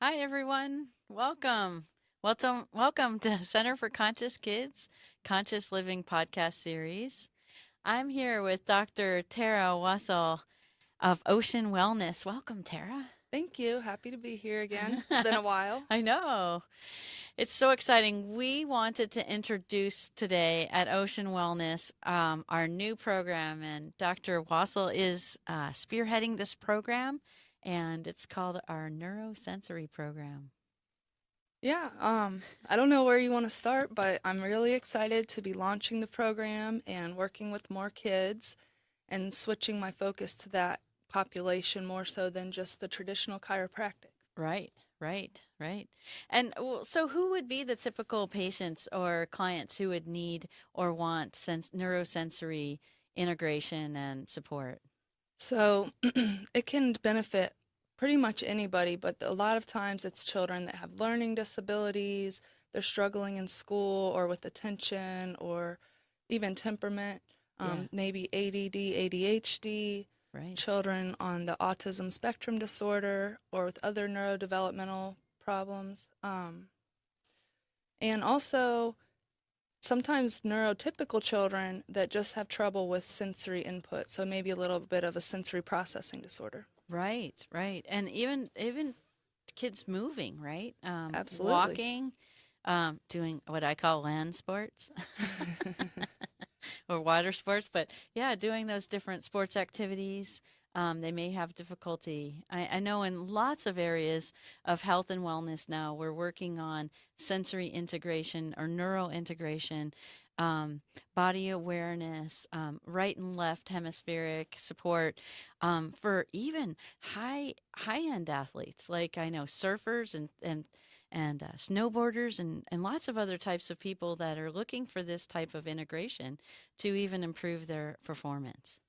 Hi, everyone. Welcome. Welcome to Center for Conscious Kids Conscious Living podcast series. I'm here with Dr. Tara Wassel of Ocean Wellness. Welcome, Tara. Thank you. Happy to be here again. It's been a while. I know. It's so exciting. We wanted to introduce today at Ocean Wellness our new program, and Dr. Wassel is spearheading this program, and it's called our neurosensory program. I don't know where you want to start, but I'm really excited to be launching the program and working with more kids and switching my focus to that population more so than just the traditional chiropractic. Right, right. And so, who would be the typical patients or clients who would need or want neurosensory integration and support? So it can benefit pretty much anybody, but a lot of times it's children that have learning disabilities, they're struggling in school or with attention or even temperament, Yeah, maybe ADD, ADHD, right. children on the autism spectrum disorder or with other neurodevelopmental problems. And also sometimes neurotypical children that just have trouble with sensory input, so maybe a little bit of a sensory processing disorder. Right. And even kids moving, right? Absolutely. Walking, doing what I call land sports or water sports, but yeah, doing those different sports activities. They may have difficulty. I know in lots of areas of health and wellness now, we're working on sensory integration or neural integration, um, body awareness, right and left hemispheric support for even high end athletes, like I know surfers and snowboarders and lots of other types of people that are looking for this type of integration to even improve their performance.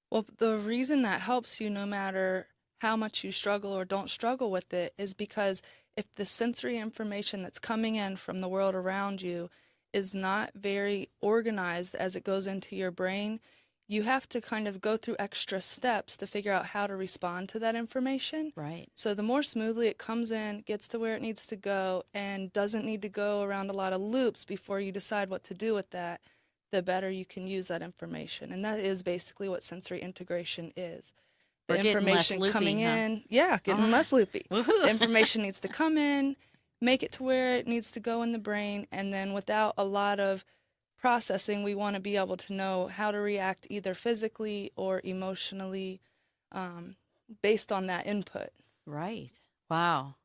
Well, the reason that helps you no matter how much you struggle or don't struggle with it is because if the sensory information that's coming in from the world around you is not very organized as it goes into your brain, you have to kind of go through extra steps to figure out how to respond to that information. Right. So the more smoothly it comes in, gets to where it needs to go, and doesn't need to go around a lot of loops before you decide what to do with that, the better you can use that information. And that is basically what sensory integration is. The We're getting less information loopy, coming huh? in, yeah, getting Oh, less loopy. woohoo. The information needs to come in, make it to where it needs to go in the brain, and then without a lot of processing, we want to be able to know how to react either physically or emotionally um, based on that input. Right. Wow.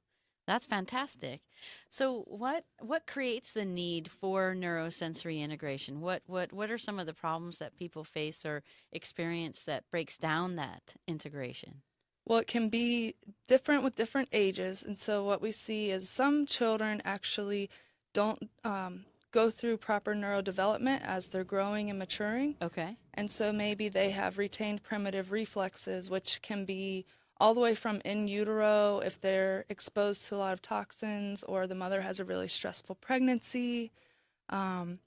That's fantastic. So what creates the need for neurosensory integration? What are some of the problems that people face or experience that breaks down that integration? Well, it can be different with different ages. And so, what we see is some children actually don't go through proper neurodevelopment as they're growing and maturing. Okay. And so, maybe they have retained primitive reflexes, which can be all the way from in utero if they're exposed to a lot of toxins or the mother has a really stressful pregnancy. Um,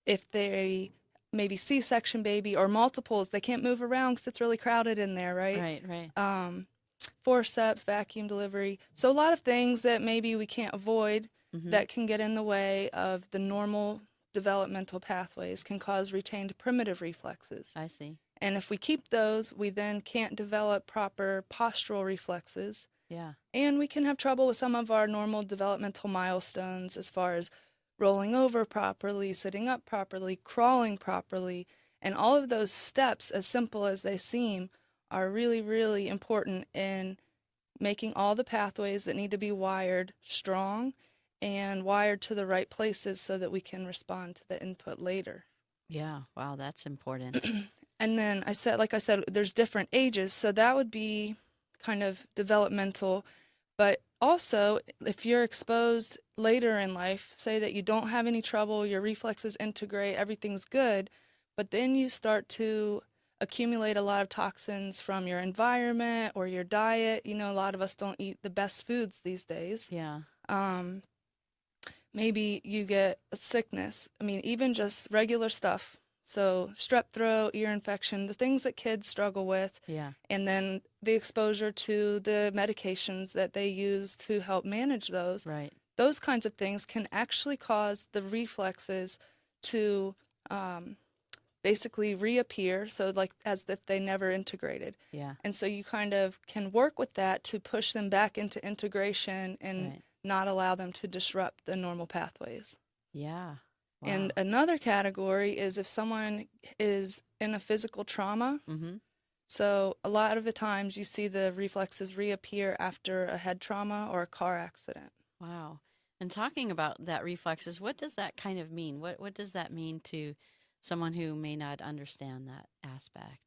if they maybe C-section baby or multiples, they can't move around because it's really crowded in there, right? Right. Um, Forceps, vacuum delivery. So a lot of things that maybe we can't avoid Mm-hmm. that can get in the way of the normal developmental pathways can cause retained primitive reflexes. I see. And if we keep those, we then can't develop proper postural reflexes. Yeah. And we can have trouble with some of our normal developmental milestones as far as rolling over properly, sitting up properly, crawling properly. And all of those steps, as simple as they seem, are really, really important in making all the pathways that need to be wired strong and wired to the right places so that we can respond to the input later. Yeah. Wow, that's important. And then like I said, there's different ages, so that would be kind of developmental. But also, if you're exposed later in life, say that you don't have any trouble, your reflexes integrate, everything's good, but then you start to accumulate a lot of toxins from your environment or your diet. You know, a lot of us don't eat the best foods these days. Yeah. Um, Maybe you get a sickness. I mean, even just regular stuff, So strep throat, ear infection, the things that kids struggle with, Yeah. and then the exposure to the medications that they use to help manage Right. those kinds of things can actually cause the reflexes to um, basically reappear, so like as if they never integrated. Yeah. And so you kind of can work with that to push them back into integration and Right. not allow them to disrupt the normal pathways. Yeah. And Wow. another category is if someone is in a physical trauma. Mm-hmm. So a lot of the times you see the reflexes reappear after a head trauma or a car accident. Wow. And talking about that reflexes, what does that kind of mean? What does that mean to someone who may not understand that aspect?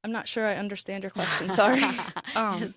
I'm not sure I understand your question. Sorry.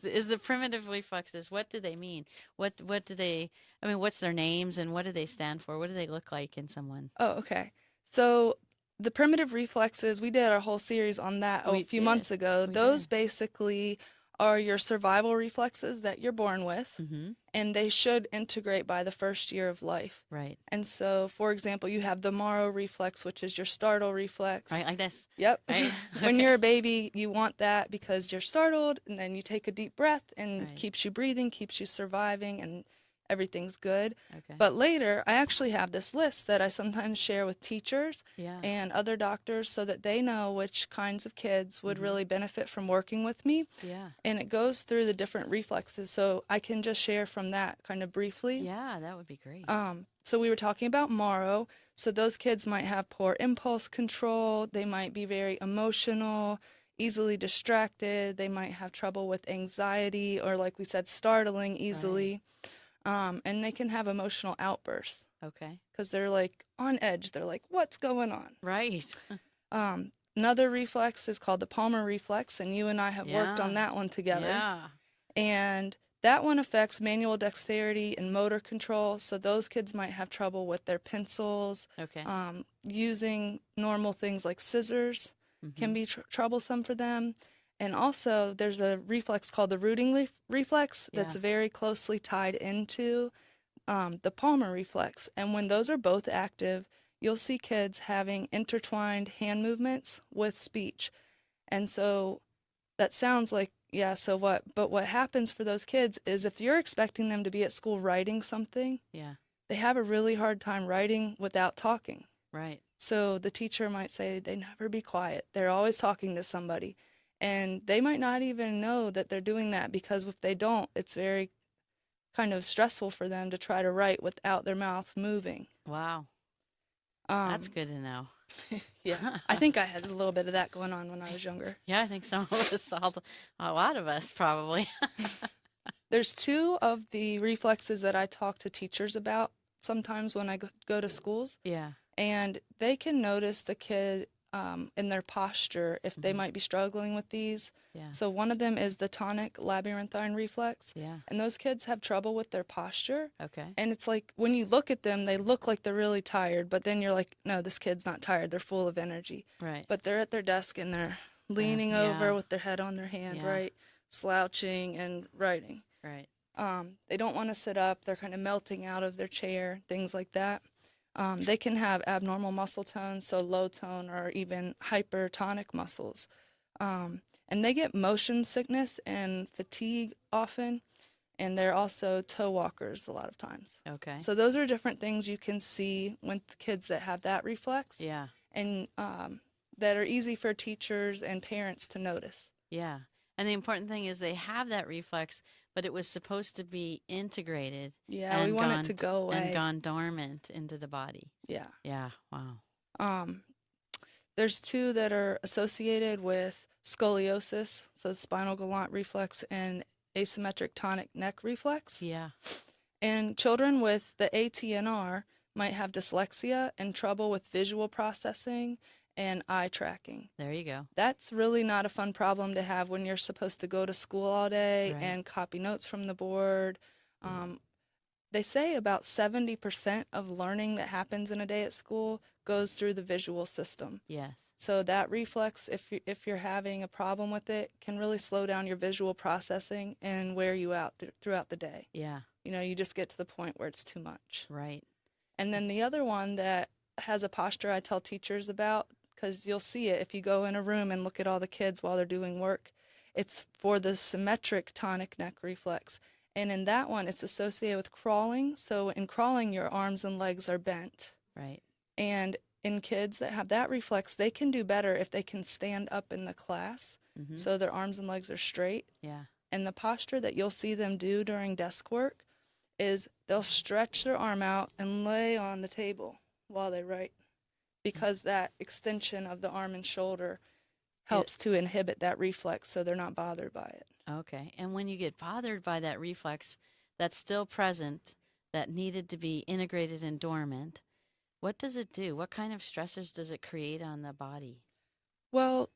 Is the primitive reflexes, what do they mean? What do they, I mean, what's their names and what do they stand for? What do they look like in someone? Oh, okay. So the primitive reflexes, we did our whole series on that a We few did. months ago. We Those did. basically are your survival reflexes that you're born with, Mm-hmm. and they should integrate by the first year of life. Right. And so, for example, you have the Morrow reflex, which is your startle reflex. Right, like this. Yep. Right? When Okay. you're a baby, you want that because you're startled, and then you take a deep breath and Right. keeps you breathing, keeps you surviving, and everything's good. Okay. But later, I actually have this list that I sometimes share with teachers Yeah. and other doctors so that they know which kinds of kids would Mm-hmm. really benefit from working with me. Yeah. And it goes through the different reflexes. So I can just share from that kind of briefly. Yeah, that would be great. So we were talking about Morrow. So those kids might have poor impulse control. They might be very emotional, easily distracted. They might have trouble with anxiety or, like we said, startling Right. easily. And they can have emotional outbursts Okay. because they're like on edge. They're like, what's going on? Right. Another reflex is called the Palmer reflex, and you and I have worked Yeah. on that one together. Yeah. And that one affects manual dexterity and motor control. So those kids might have trouble with their pencils. Okay. Using normal things like scissors Mm-hmm. can be troublesome for them. And also, there's a reflex called the rooting reflex Yeah. that's very closely tied into the Palmer reflex. And when those are both active, you'll see kids having intertwined hand movements with speech. And so that sounds like, yeah, so what? But what happens for those kids is if you're expecting them to be at school writing something, Yeah. they have a really hard time writing without talking. Right. So the teacher might say they never be quiet. They're always talking to somebody. And they might not even know that they're doing that because if they don't, it's very kind of stressful for them to try to write without their mouth moving. Wow. That's Um, good to know. yeah, I think I had a little bit of that going on when I was younger. Yeah, I think some of us, a lot of us probably. There's two of the reflexes that I talk to teachers about sometimes when I go to schools, Yeah. and they can notice the kid in their posture if they Mm-hmm. might be struggling with these. Yeah. So one of them is the tonic labyrinthine reflex, Yeah. and those kids have trouble with their posture. Okay. And it's like when you look at them, they look like they're really tired, but then you're like, no, this kid's not tired. They're full of energy. Right. But they're at their desk and they're leaning over Yeah. with their head on their hand, Yeah. right? Slouching and writing. Right. They don't want to sit up. They're kind of melting out of their chair, things like that. They can have abnormal muscle tone, so low tone or even hypertonic muscles. And they get motion sickness and fatigue often, and they're also toe walkers a lot of times. Okay. So those are different things you can see with the kids that have that reflex, Yeah. and that are easy for teachers and parents to notice. Yeah. And the important thing is they have that reflex, but it was supposed to be integrated Yeah, we want it to go and away. gone dormant into the body. Yeah. Yeah. Wow. Um, there's two that are associated with scoliosis, so spinal galant reflex and asymmetric tonic neck reflex. Yeah. And children with the ATNR might have dyslexia and trouble with visual processing and eye tracking. There you go. That's really not a fun problem to have when you're supposed to go to school all day Right. and copy notes from the board. They say about 70% of learning that happens in a day at school goes through the visual system. Yes. So that reflex, if you're having a problem with it, can really slow down your visual processing and wear you out throughout the day. Yeah. You know, you just get to the point where it's too much. Right. And then the other one that has a posture I tell teachers about because you'll see it if you go in a room and look at all the kids while they're doing work. It's for the symmetric tonic neck reflex. And in that one, it's associated with crawling. So in crawling, your arms and legs are bent. Right. And in kids that have that reflex, they can do better if they can stand up in the class Mm-hmm. so their arms and legs are straight. Yeah. And the posture that you'll see them do during desk work is they'll stretch their arm out and lay on the table while they write, because that extension of the arm and shoulder helps to inhibit that reflex so they're not bothered by it. Okay. And when you get bothered by that reflex that's still present, that needed to be integrated and dormant, what does it do? What kind of stressors does it create on the body? Well,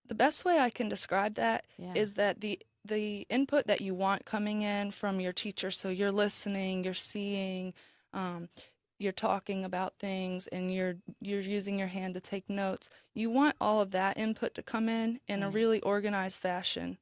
the best way I can describe that Yeah. is that the input that you want coming in from your teacher, so you're listening, you're seeing, you're talking about things, and you're using your hand to take notes. You want all of that input to come in a Right. really organized fashion.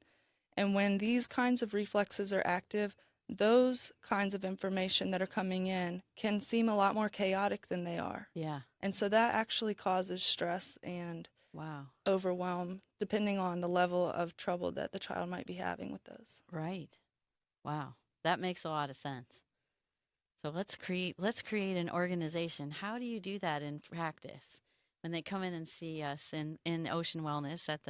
And when these kinds of reflexes are active, those kinds of information that are coming in can seem a lot more chaotic than they are. Yeah. And so that actually causes stress and Wow. overwhelm, depending on the level of trouble that the child might be having with those. Right. Wow. That makes a lot of sense. So let's create an organization. How do you do that in practice? When they come in and see us in Ocean Wellness at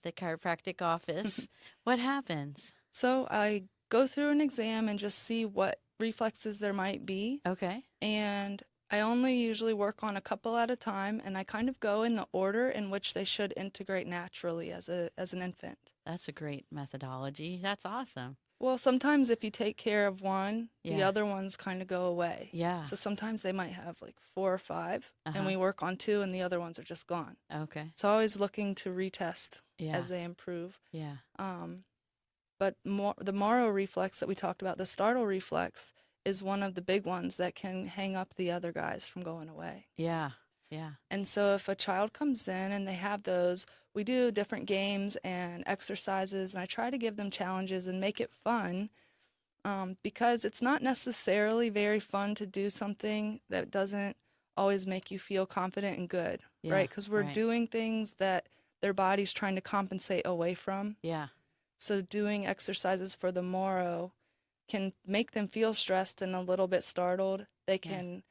the chiropractic office, what happens? So I go through an exam and just see what reflexes there might be. Okay. And I only usually work on a couple at a time, and I kind of go in the order in which they should integrate naturally as an infant. That's a great methodology. That's awesome. Well, sometimes if you take care of one, the Yeah. other ones kind of go away. Yeah. So sometimes they might have like 4 or 5, and Uh-huh. we work on 2, and the other ones are just gone. Okay. So always looking to retest Yeah. as they improve. Yeah. But the Moro reflex that we talked about, the startle reflex, is one of the big ones that can hang up the other guys from going away. Yeah. Yeah. And so if a child comes in and they have those, we do different games and exercises, and I try to give them challenges and make it fun, because it's not necessarily very fun to do something that doesn't always make you feel confident and good, Yeah. right? Because we're Right. doing things that their body's trying to compensate away from. Yeah. So doing exercises for the Moro can make them feel stressed and a little bit startled. They can,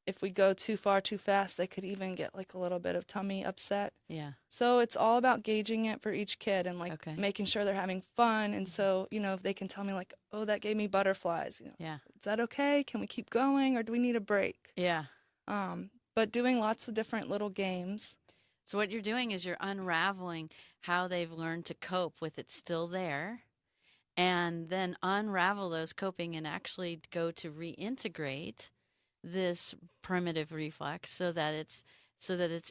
if we go too far too fast, they could even get like a little bit of tummy upset. Yeah. So it's all about gauging it for each kid and like Okay. making sure they're having fun. And so, if they can tell me like, oh, that gave me butterflies, Yeah. is that okay? Can we keep going, or do we need a break? Yeah. But doing lots of different little games. So what you're doing is you're unraveling how they've learned to cope with it still there, and then unravel those coping and actually go to reintegrate this primitive reflex so that it's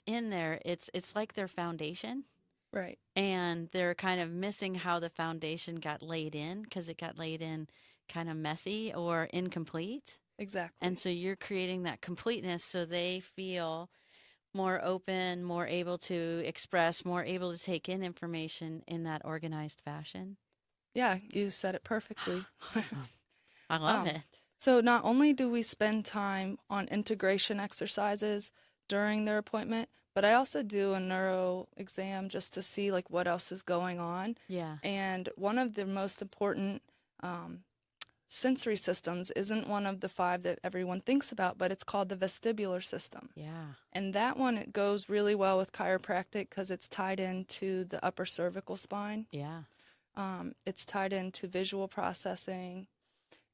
in there. It's like their foundation, Right. and they're kind of missing how the foundation got laid in because it got laid in kind of messy or incomplete. Exactly. And so you're creating that completeness so they feel more open, more able to express, more able to take in information in that organized fashion. Yeah, you said it perfectly. Awesome. I love it. So not only do we spend time on integration exercises during their appointment, but I also do a neuro exam just to see like what else is going on. Yeah. And one of the most important sensory systems isn't one of the 5 that everyone thinks about, but it's called the vestibular system. Yeah. And that one, it goes really well with chiropractic because it's tied into the upper cervical spine. Yeah. It's tied into visual processing,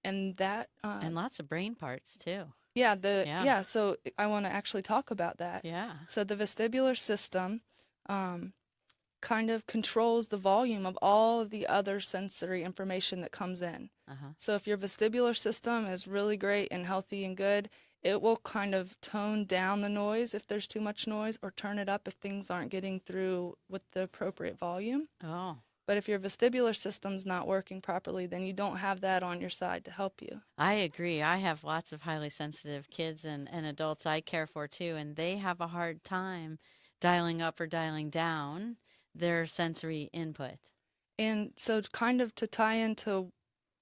and that And lots of brain parts too. yeah. So I want to actually talk about that. Yeah. So the vestibular system kind of controls the volume of all of the other sensory information that comes in. Uh-huh. So if your vestibular system is really great and healthy and good, it will kind of tone down the noise if there's too much noise, or turn it up if things aren't getting through with the appropriate volume. Oh, But if your vestibular system's not working properly, then you don't have that on your side to help you. I agree. I have lots of highly sensitive kids and adults I care for too, and they have a hard time dialing up or dialing down their sensory input. And so kind of to tie into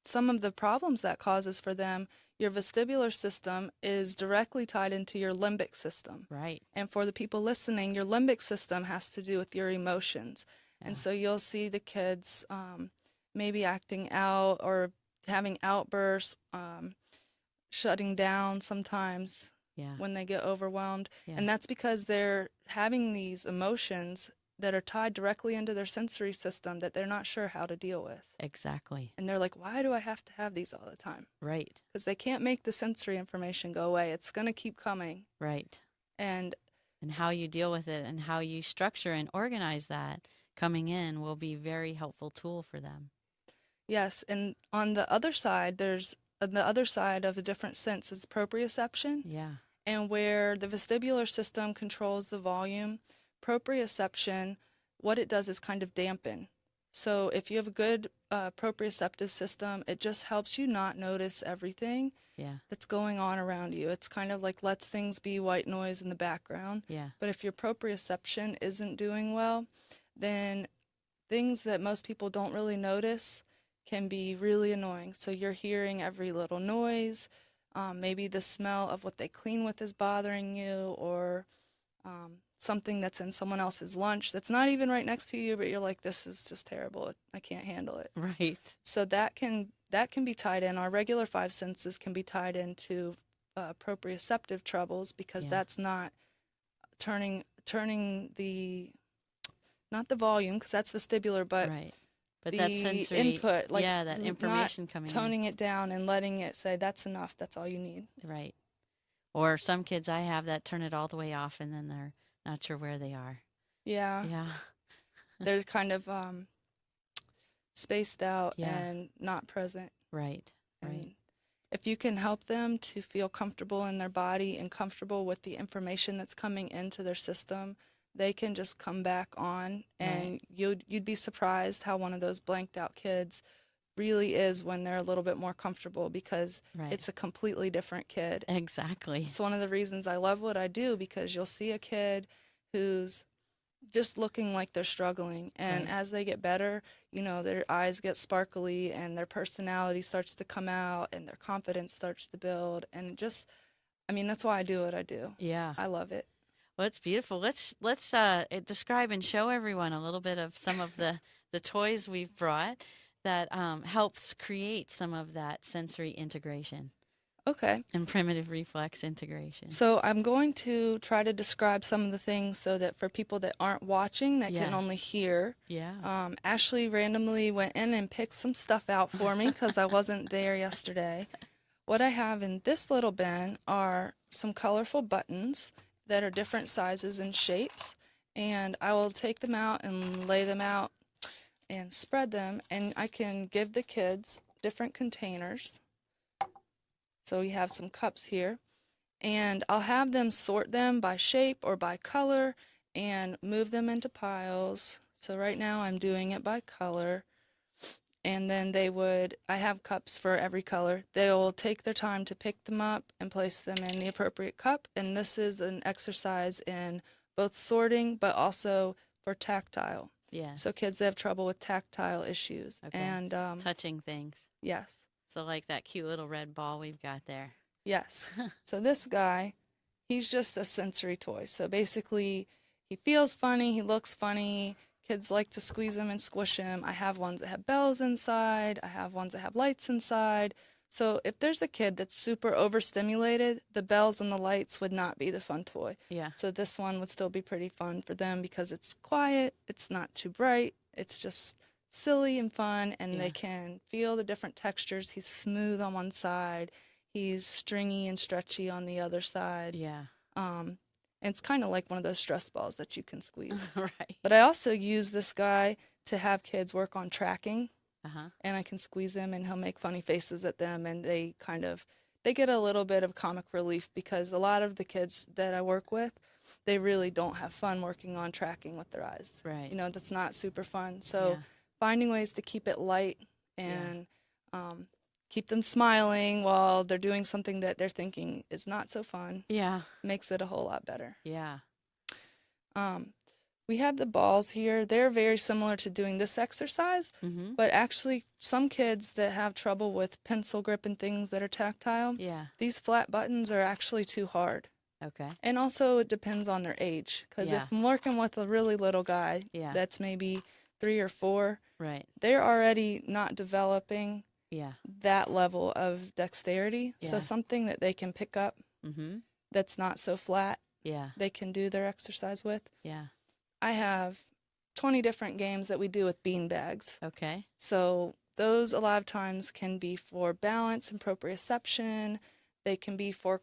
some of the problems that causes for them, your vestibular system is directly tied into your limbic system. Right. And for the people listening, your limbic system has to do with your emotions. And Yeah. so you'll see the kids maybe acting out or having outbursts, shutting down sometimes Yeah. when they get overwhelmed. Yeah. And that's because they're having these emotions that are tied directly into their sensory system that they're not sure how to deal with. Exactly. And they're like, why do I have to have these all the time? Right. Because they can't make the sensory information go away. It's going to keep coming. Right. And And how you deal with it and how you structure and organize that coming in will be very helpful tool for them. yes, and on the other side, there's on the other side of a different sense is proprioception. Yeah. And where the vestibular system controls the volume, proprioception, what it does is kind of dampen. So if you have a good proprioceptive system, it just helps you not notice everything Yeah. that's going on around you. It's kind of like lets things be white noise in the background. Yeah. But if your proprioception isn't doing well, then things that most people don't really notice can be really annoying. So you're hearing every little noise. Maybe the smell of what they clean with is bothering you, or something that's in someone else's lunch that's not even right next to you, but you're like, this is just terrible. I can't handle it. Right. So that can be tied in. Our regular five senses can be tied into proprioceptive troubles because Yeah. that's not turning the not the volume because that's vestibular, but Right. But that the sensory, input, like yeah, that not information coming in. toning it down and letting it say that's enough. That's all you need. Right. Or some kids I have that turn it all the way off and then they're not sure where they are. Yeah, Yeah. they're kind of spaced out Yeah. and not present. Right. Right. And if you can help them to feel comfortable in their body and comfortable with the information that's coming into their system, they can just come back on, and Right. you'd be surprised how one of those blanked out kids really is when they're a little bit more comfortable because Right. it's a completely different kid. Exactly. It's one of the reasons I love what I do because you'll see a kid who's just looking like they're struggling, and Right. as they get better, their eyes get sparkly and their personality starts to come out and their confidence starts to build, and just that's why I do what I do. Yeah. I love it. Well, it's beautiful. Let's describe and show everyone a little bit of some of the toys we've brought that helps create some of that sensory integration Okay. and primitive reflex integration. So I'm going to try to describe some of the things so that for people that aren't watching that can only Yes. hear. Yeah. Ashley randomly went in and picked some stuff out for me because I wasn't there yesterday. What I have in this little bin are some colorful buttons that are different sizes and shapes, and I will take them out and lay them out and spread them, and I can give the kids different containers. So we have some cups here, and I'll have them sort them by shape or by color and move them into piles. So right now I'm doing it by color. And then I have cups for every color. They'll take their time to pick them up and place them in the appropriate cup. And this is an exercise in both sorting, but also for tactile. Yes. So kids that have trouble with tactile issues. Okay. And Touching things. yes, So like that cute little red ball we've got there. yes. So this guy, he's just a sensory toy. So basically, he feels funny, he looks funny. Kids like to squeeze him and squish him. I have ones that have bells inside. I have ones that have lights inside. So if there's a kid that's super overstimulated, the bells and the lights would not be the fun toy. Yeah. So this one would still be pretty fun for them because it's quiet, it's not too bright, it's just silly and fun, and Yeah. they can feel the different textures. He's smooth on one side, he's stringy and stretchy on the other side. Yeah. And it's kind of like one of those stress balls that you can squeeze. Right. But I also use this guy to have kids work on tracking, Uh-huh. and I can squeeze him and he'll make funny faces at them, and they get a little bit of comic relief because a lot of the kids that I work with, they really don't have fun working on tracking with their eyes. Right. That's not super fun. So Yeah. finding ways to keep it light and keep them smiling while they're doing something that they're thinking is not so fun Yeah. makes it a whole lot better. Yeah. We have the balls here. They're very similar to doing this exercise, Mm-hmm. but actually, some kids that have trouble with pencil grip and things that are tactile, Yeah. these flat buttons are actually too hard. Okay. And also, it depends on their age. Because Yeah. if I'm working with a really little guy Yeah. that's maybe 3 or 4, Right. they're already not developing Yeah. that level of dexterity. So, Yeah. something that they can pick up Mm-hmm. that's not so flat, Yeah. they can do their exercise with. Yeah. I have 20 different games that we do with bean bags. Okay. So those a lot of times can be for balance and proprioception. They can be for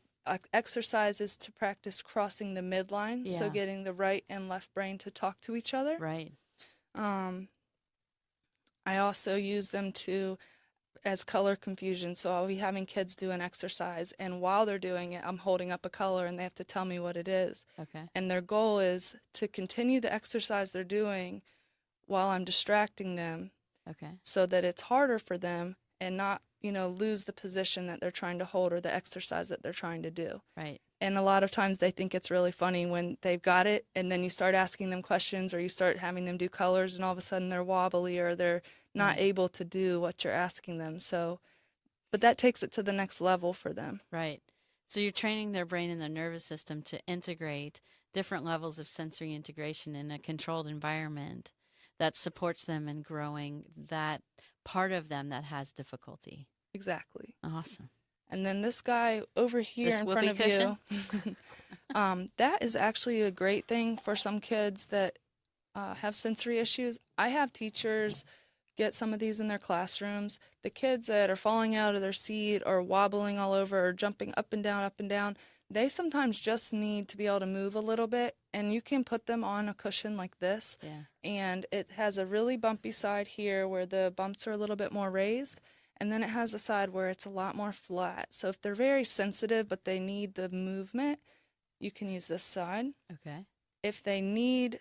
exercises to practice crossing the midline, so Yeah. getting the right and left brain to talk to each other. Right. Um, I also use them to as color confusion. So I'll be having kids do an exercise, and while they're doing it, I'm holding up a color and they have to tell me what it is. Okay. And their goal is to continue the exercise they're doing while I'm distracting them Okay. so that it's harder for them and not, lose the position that they're trying to hold or the exercise that they're trying to do. Right. And a lot of times they think it's really funny when they've got it and then you start asking them questions or you start having them do colors and all of a sudden they're wobbly or they're not Right. able to do what you're asking them. So, but that takes it to the next level for them. Right. So you're training their brain and their nervous system to integrate different levels of sensory integration in a controlled environment that supports them in growing that part of them that has difficulty. Exactly. Awesome. And then this guy over here This in front whoopee of cushion? you, that is actually a great thing for some kids that have sensory issues. I have teachers get some of these in their classrooms. The kids that are falling out of their seat or wobbling all over or jumping up and down, they sometimes just need to be able to move a little bit. And you can put them on a cushion like this. Yeah. And it has a really bumpy side here where the bumps are a little bit more raised. And then it has a side where it's a lot more flat. So if they're very sensitive but they need the movement, you can use this side. Okay. If they need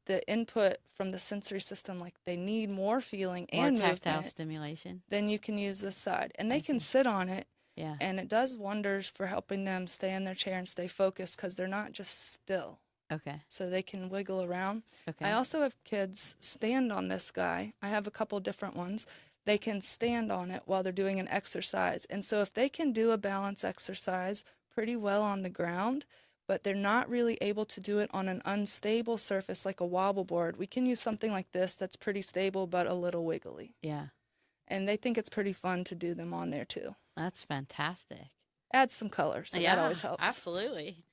the input from the sensory system, like they need more feeling More and tactile movement, stimulation. then you can use this side. And they I can see. sit on it, Yeah. and it does wonders for helping them stay in their chair and stay focused because they're not just still. Okay. So they can wiggle around. I Okay. also have kids stand on this guy. I have a couple different ones. They can stand on it while they're doing an exercise. And so if they can do a balance exercise pretty well on the ground, but they're not really able to do it on an unstable surface like a wobble board, we can use something like this that's pretty stable but a little wiggly. Yeah. And they think it's pretty fun to do them on there too. That's fantastic. Add some color, so that Yeah, always helps. absolutely.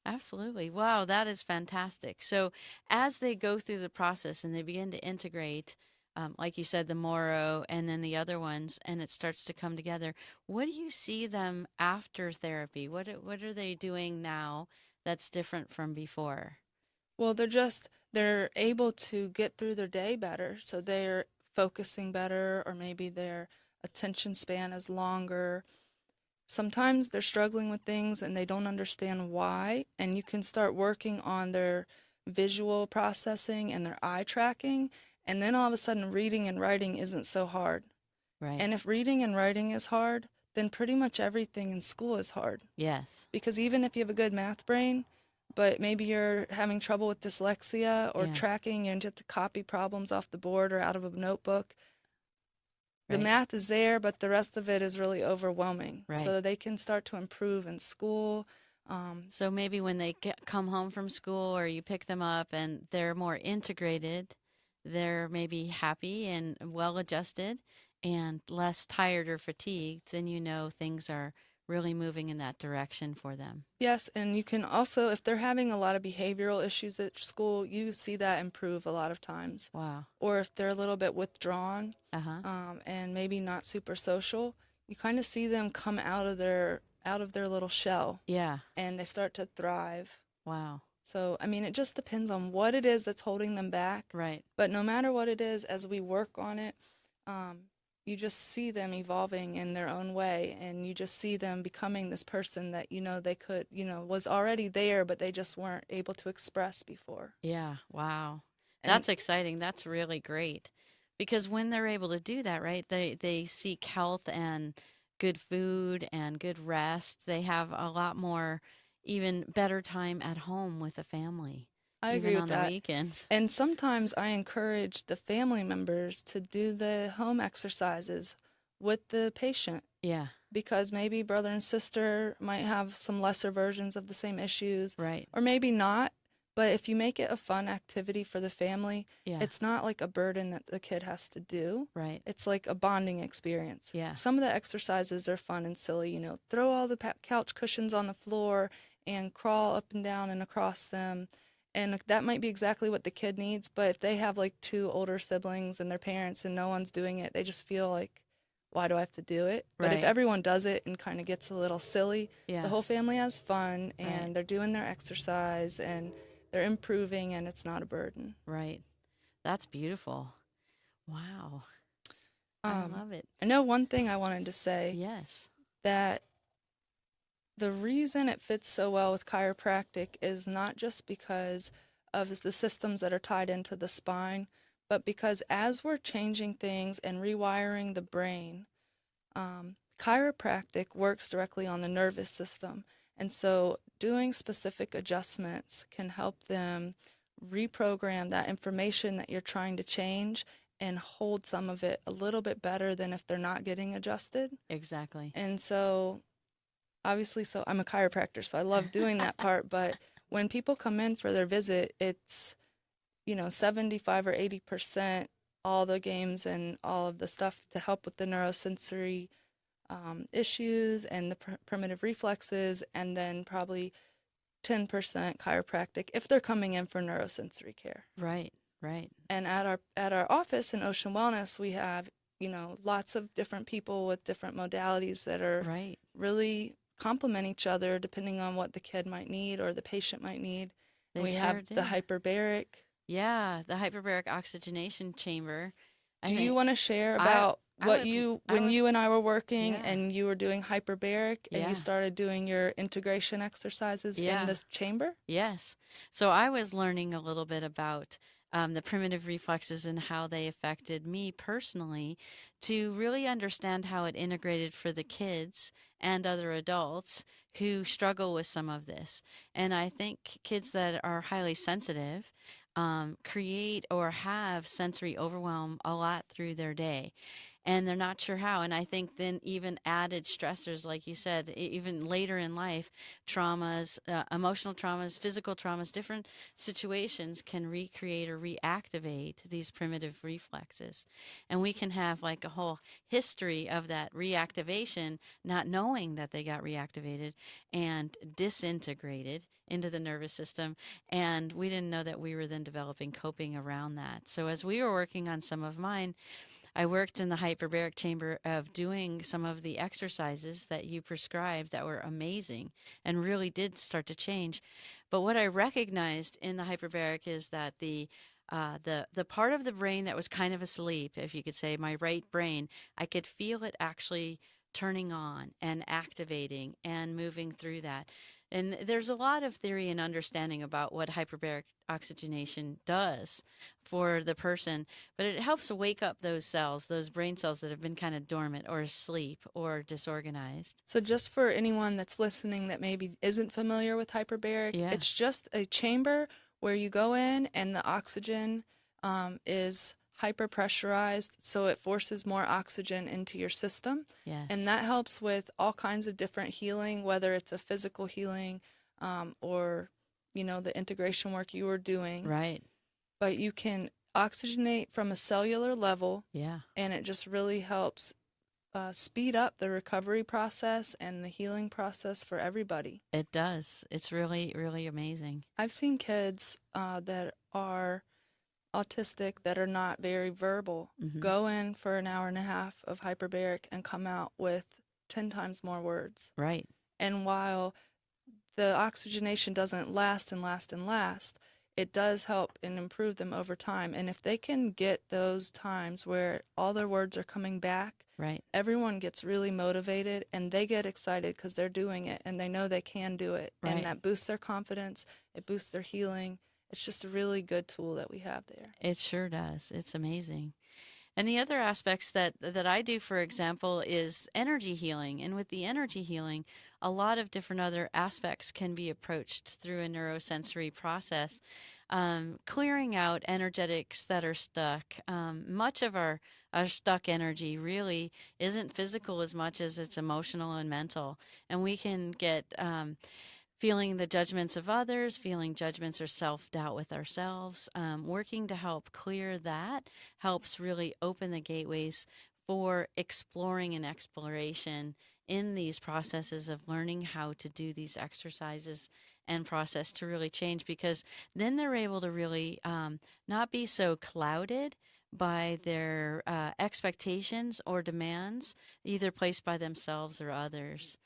Absolutely. Wow, that is fantastic. So, as they go through the process and they begin to integrate, like you said, the Moro and then the other ones, and it starts to come together, what do you see them after therapy? What are they doing now that's different from before? Well, they're able to get through their day better, so they're focusing better, or maybe their attention span is longer. Sometimes they're struggling with things and they don't understand why, and you can start working on their visual processing and their eye tracking, and then all of a sudden reading and writing isn't so hard. Right. And if reading and writing is hard, then pretty much everything in school is hard. Yes. Because even if you have a good math brain, but maybe you're having trouble with dyslexia or Yeah. tracking and you have to copy problems off the board or out of a notebook, the Right. math is there, but the rest of it is really overwhelming. Right. So they can start to improve in school. So maybe when they come home from school or you pick them up and they're more integrated, they're maybe happy and well adjusted and less tired or fatigued, then you know things are really moving in that direction for them. Yes, and you can also, if they're having a lot of behavioral issues at school, you see that improve a lot of times. Wow. Or if they're a little bit withdrawn Uh-huh. and maybe not super social, you kind of see them come out of their little shell Yeah. and they start to thrive. Wow. So, I mean, it just depends on what it is that's holding them back. Right. But no matter what it is, as we work on it, you just see them evolving in their own way, and you just see them becoming this person that, they could, was already there, but they just weren't able to express before. Yeah. Wow. And That's exciting. That's really great. Because when they're able to do that, right, they seek health and good food and good rest. They have a lot more, even better time at home with the family. I even agree with on the that. weekends. And sometimes I encourage the family members to do the home exercises with the patient Yeah, because maybe brother and sister might have some lesser versions of the same issues, right. or maybe not. But if you make it a fun activity for the family, Yeah, it's not like a burden that the kid has to do. right. It's like a bonding experience. Yeah, Some of the exercises are fun and silly, you know, throw all the couch cushions on the floor and crawl up and down and across them. And that might be exactly what the kid needs, but if they have like two older siblings and their parents and no one's doing it, they just feel like, why do I have to do it? But if right. everyone does it and kind of gets a little silly, the Yeah, whole family has fun right, and they're doing their exercise and they're improving and it's not a burden. right. That's beautiful. Wow. I Um, love it. I know one thing I wanted to say Yes. that the reason it fits so well with chiropractic is not just because of the systems that are tied into the spine, but because as we're changing things and rewiring the brain, chiropractic works directly on the nervous system. And so doing specific adjustments can help them reprogram that information that you're trying to change and hold some of it a little bit better than if they're not getting adjusted. Exactly. And so obviously, so I'm a chiropractor, so I love doing that part, but when people come in for their visit, it's, you know, 75 or 80% all the games and all of the stuff to help with the neurosensory issues and the primitive reflexes, and then probably 10% chiropractic if they're coming in for neurosensory care. Right, right, And at our office in Ocean Wellness, we have, you know, lots of different people with different modalities that are right. really complement each other depending on what the kid might need or the patient might need. And They we have sure the do. hyperbaric. Yeah, the hyperbaric oxygenation chamber. I Do you think want to share I about I what would you, I when would you and I were working yeah. and you were doing hyperbaric and you Yeah. started doing your integration exercises in Yeah. this chamber? Yes. So I was learning a little bit about the primitive reflexes and how they affected me personally to really understand how it integrated for the kids and other adults who struggle with some of this. And I think kids that are highly sensitive create or have sensory overwhelm a lot through their day, and they're not sure how. And I think then even added stressors, like you said, even later in life, traumas, emotional traumas, physical traumas, different situations can recreate or reactivate these primitive reflexes. And we can have like a whole history of that reactivation, not knowing that they got reactivated and disintegrated into the nervous system. And we didn't know that we were then developing coping around that. So as we were working on some of mine, I worked in the hyperbaric chamber of doing some of the exercises that you prescribed that were amazing and really did start to change. But what I recognized in the hyperbaric is that the part of the brain that was kind of asleep, if you could say, my right brain, I could feel it actually turning on and activating and moving through that. And there's a lot of theory and understanding about what hyperbaric oxygenation does for the person, but it helps wake up those cells, those brain cells that have been kind of dormant or asleep or disorganized. So just for anyone that's listening that maybe isn't familiar with hyperbaric, Yeah. it's just a chamber where you go in and the oxygen is hyper pressurized, so it forces more oxygen into your system. And Yes. that helps with all kinds of different healing, whether it's a physical healing or, you know, the integration work you were doing. Right. But you can oxygenate from a cellular level, Yeah. and it just really helps speed up the recovery process and the healing process for everybody. It does. It's really, really amazing. I've seen kids that are autistic that are not very verbal Hmm. go in for an hour and a half of hyperbaric and come out with 10 times more words. Right. And while the oxygenation doesn't last and last and last, it does help and improve them over time. And if they can get those times where all their words are coming back, Right. everyone gets really motivated and they get excited because they're doing it and they know they can do it. And Right. that boosts their confidence, it boosts their healing. It's just a really good tool that we have there. It sure does. It's amazing. And the other aspects that I do, for example, is energy healing. And with the energy healing, a lot of different other aspects can be approached through a neurosensory process. clearing out energetics that are stuck. Much of our stuck energy really isn't physical as much as it's emotional and mental. And we can get feeling the judgments of others, feeling judgments or self doubt with ourselves. Working to help clear that helps really open the gateways for exploring and exploration in these processes of learning how to do these exercises and process to really change, because then they're able to really not be so clouded by their expectations or demands, either placed by themselves or others,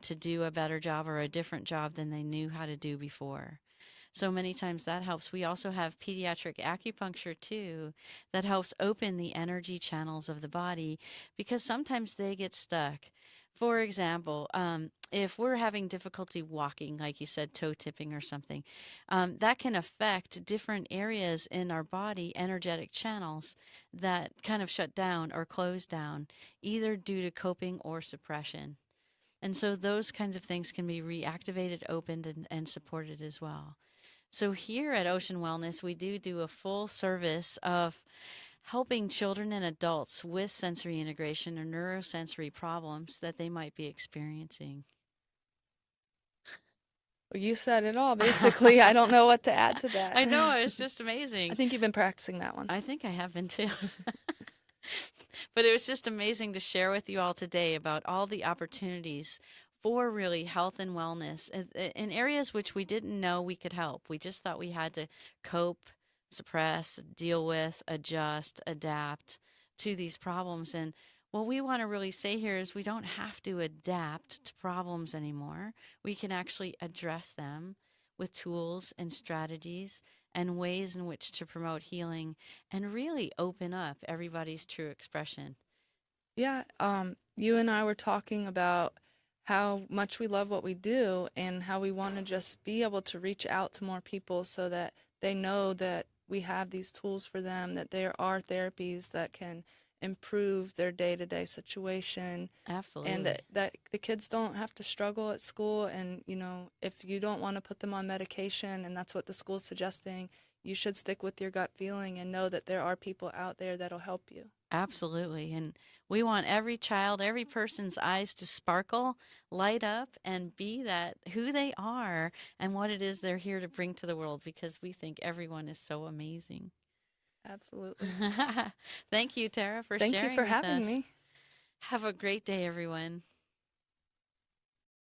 to do a better job or a different job than they knew how to do before. So many times that helps. We also have pediatric acupuncture too, that helps open the energy channels of the body, because sometimes they get stuck. For example, if we're having difficulty walking, like you said, toe tipping or something, that can affect different areas in our body, energetic channels that kind of shut down or close down, either due to coping or suppression. And so those kinds of things can be reactivated, opened, and supported as well. So here at Ocean Wellness, we do a full service of helping children and adults with sensory integration or neurosensory problems that they might be experiencing. Well, you said it all, basically. I don't know what to add to that. I know, it's just I amazing. think you've been practicing that one. I think I have been too. But it was just amazing to share with you all today about all the opportunities for really health and wellness in areas which we didn't know we could help. We just thought we had to cope, suppress, deal with, adjust, adapt to these problems. And what we want to really say here is we don't have to adapt to problems anymore. We can actually address them with tools and strategies and ways in which to promote healing and really open up everybody's true expression. Yeah, you and I were talking about how much we love what we do and how we want to just be able to reach out to more people so that they know that we have these tools for them, that there are therapies that can improve their day-to-day situation, and Absolutely. that the kids don't have to struggle at school. And, if you don't want to put them on medication and that's what the school's suggesting, you should stick with your gut feeling and know that there are people out there that'll help you. Absolutely. And we want every child, every person's eyes to sparkle, light up, and be that who they are and what it is they're here to bring to the world, because we think everyone is so amazing. Absolutely. Thank you, Tara, for Thank you sharing for with having us. me. Have a great day, everyone.